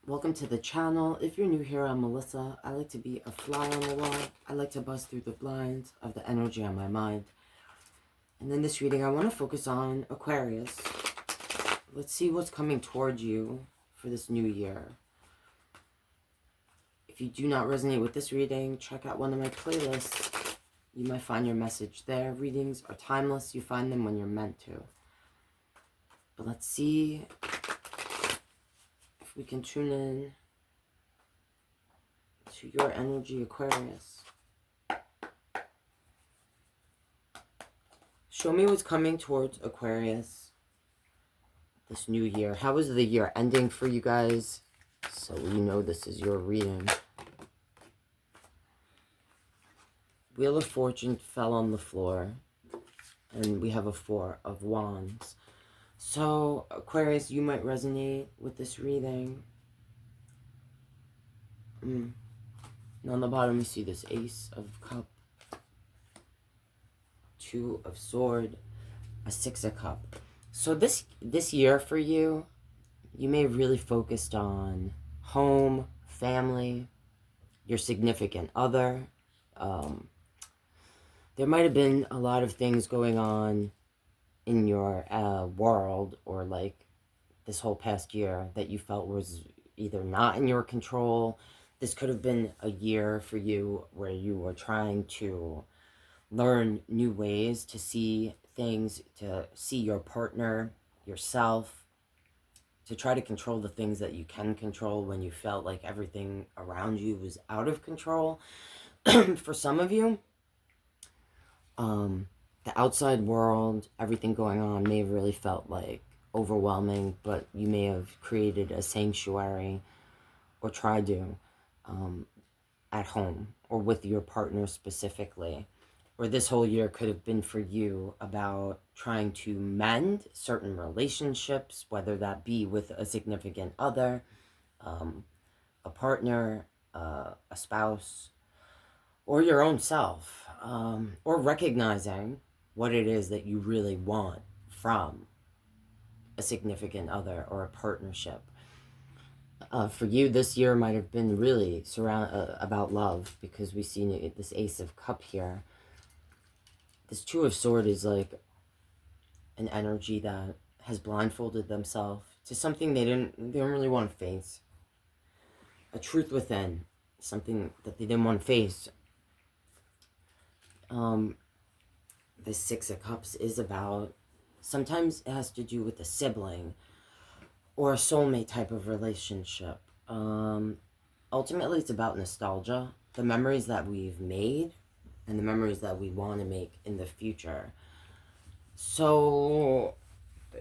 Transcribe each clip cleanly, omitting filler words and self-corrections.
Welcome to the channel. If you're new here, I'm Melissa. I like to be a fly on the wall. I like to bust through the blinds of the energy on my mind. And in this reading, I want to focus on Aquarius. Let's see what's coming towards you for this new year. If you do not resonate with this reading, check out one of my playlists. You might find your message there. Readings are timeless. You find them when you're meant to. But let's see if we can tune in to your energy, Aquarius. Show me what's coming towards Aquarius this new year. How is the year ending for you guys? So you know this is your reading. Wheel of Fortune fell on the floor. And we have a Four of Wands. So, Aquarius, you might resonate with this reading. And on the bottom, we see this Ace of Cup, Two of Sword, a Six of Cup. So this year for you, you may have really focused on home, family, your significant other. There might have been a lot of things going on in your world, or like this whole past year, that you felt was either not in your control. This could have been a year for you where you were trying to learn new ways to see things, to see your partner, yourself, to try to control the things that you can control when you felt like everything around you was out of control. For some of you, the outside world, everything going on may have really felt like overwhelming, but you may have created a sanctuary or tried to at home or with your partner specifically. Or this whole year could have been for you about trying to mend certain relationships, whether that be with a significant other, a partner, a spouse, or your own self, or recognizing what it is that you really want from a significant other or a partnership. For you, this year might have been really about love, because we see this Ace of Cup here. This Two of Sword is like an energy that has blindfolded themselves to something they don't really want to face. A truth within, something that they didn't want to face. The Six of Cups is about, sometimes it has to do with a sibling or a soulmate type of relationship. Ultimately, it's about nostalgia, the memories that we've made and the memories that we want to make in the future. So,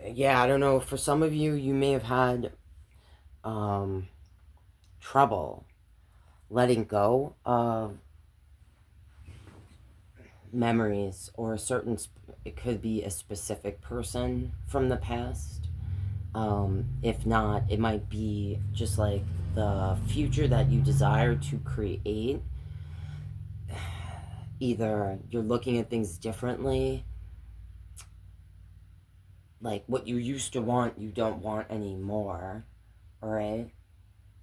yeah, I don't know. For some of you, you may have had trouble letting go of memories, or it could be a specific person from the past. If not, it might be just like the future that you desire to create. Either you're looking at things differently, like what you used to want, you don't want anymore, all right?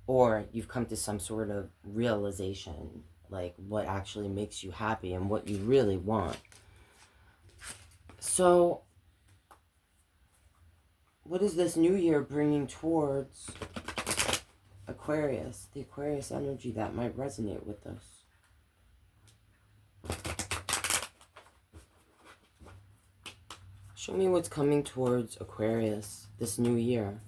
Or you've come to some sort of realization, like what actually makes you happy and what you really want. So, what is this new year bringing towards Aquarius, the Aquarius energy that might resonate with us? Show me what's coming towards Aquarius this new year.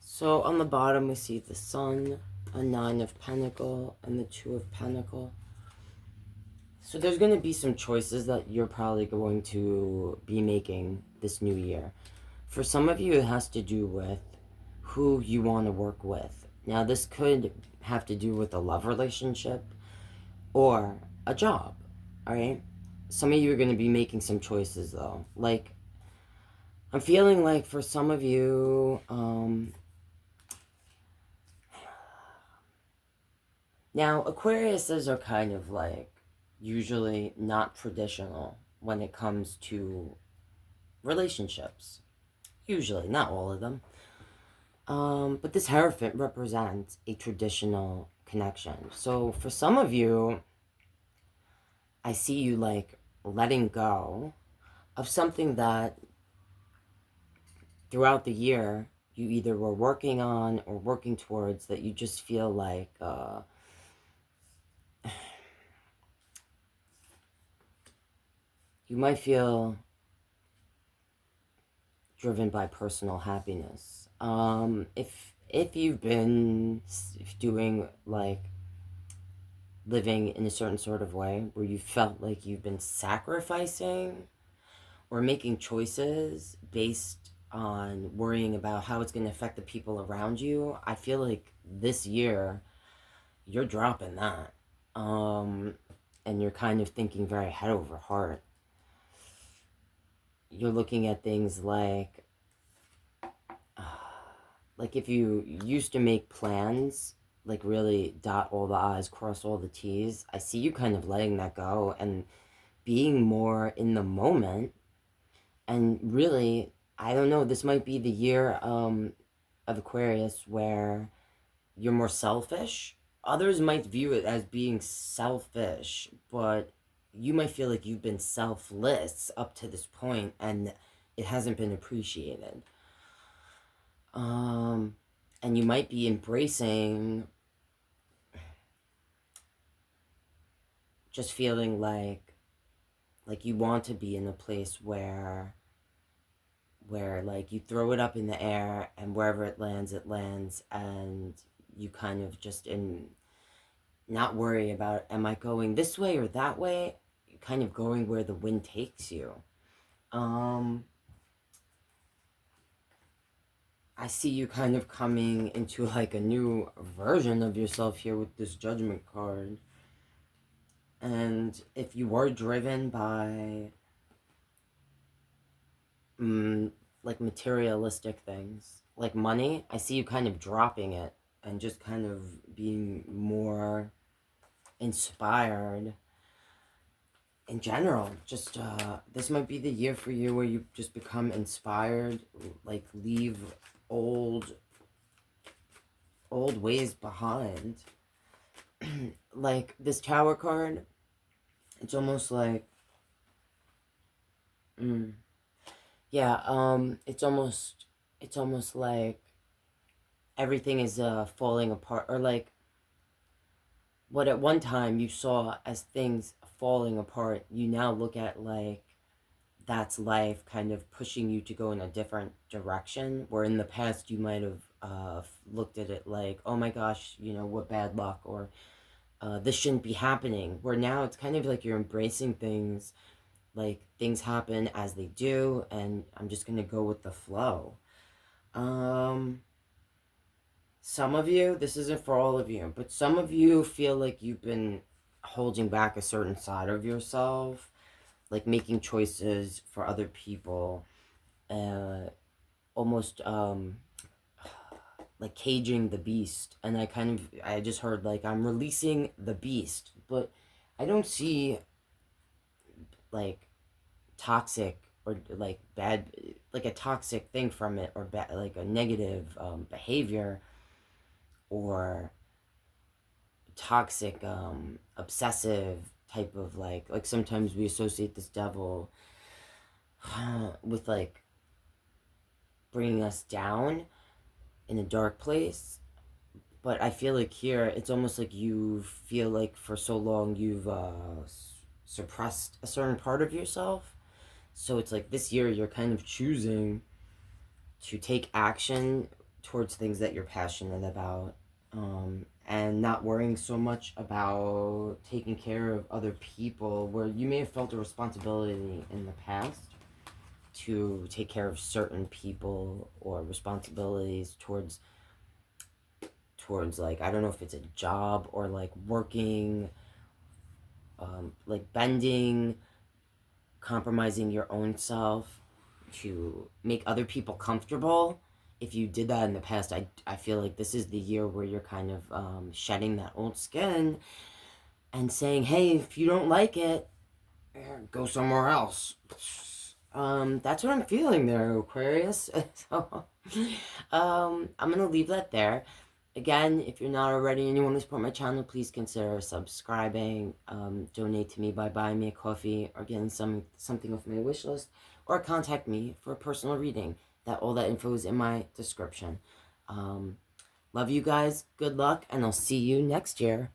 So on the bottom we see the Sun, a Nine of Pentacles, and the Two of Pentacles. So there's going to be some choices that you're probably going to be making this new year. For some of you, it has to do with who you want to work with. Now, this could have to do with a love relationship or a job, all right? Some of you are going to be making some choices, though. Like, I'm feeling like for some of you, Now, Aquariuses are kind of like usually not traditional when it comes to relationships. Usually, not all of them. But this Hierophant represents a traditional connection. So for some of you, I see you like letting go of something that throughout the year you either were working on or working towards, that you just feel like you might feel driven by personal happiness. If you've been doing like living in a certain sort of way where you felt like you've been sacrificing or making choices based on worrying about how it's going to affect the people around you, I feel like this year you're dropping that. And you're kind of thinking very head over heart. You're looking at things like if you used to make plans, like really dot all the I's, cross all the T's, I see you kind of letting that go and being more in the moment. And really, I don't know, this might be the year of Aquarius where you're more selfish. Others might view it as being selfish, but you might feel like you've been selfless up to this point and it hasn't been appreciated. And you might be embracing just feeling like you want to be in a place where like you throw it up in the air and wherever it lands, and you kind of just not worry about, am I going this way or that way? You're kind of going where the wind takes you. I see you kind of coming into like a new version of yourself here with this Judgment card. And if you were driven by like materialistic things, like money, I see you kind of dropping it and just kind of being more inspired in general. Just this might be the year for you where you just become inspired, like leave old ways behind. Like this Tower card, it's almost like it's almost like everything is falling apart, or like what at one time you saw as things falling apart, you now look at like that's life kind of pushing you to go in a different direction, where in the past you might have looked at it like, oh my gosh, you know, what bad luck, or this shouldn't be happening, where now it's kind of like you're embracing things, like things happen as they do and I'm just gonna go with the flow. Some of you, this isn't for all of you, but some of you feel like you've been holding back a certain side of yourself, like making choices for other people, almost like caging the beast. And I just heard like I'm releasing the beast, but I don't see like toxic or like bad, like a toxic thing from it, or bad, like a negative behavior, or toxic obsessive type of like sometimes we associate this devil with like bringing us down in a dark place. But I feel like here it's almost like you feel like for so long you've suppressed a certain part of yourself. So it's like this year you're kind of choosing to take action towards things that you're passionate about, and not worrying so much about taking care of other people, where you may have felt a responsibility in the past to take care of certain people, or responsibilities towards like, I don't know if it's a job or like working, like bending, compromising your own self to make other people comfortable, if you did that in the past, I feel like this is the year where you're kind of shedding that old skin and saying, hey, if you don't like it, go somewhere else. That's what I'm feeling there, Aquarius. So, I'm gonna leave that there. Again, if you're not already and you want to support my channel, please consider subscribing. Donate to me by buying me a coffee or getting something off my wish list, or contact me for a personal reading. All that info is in my description. Love you guys. Good luck, and I'll see you next year.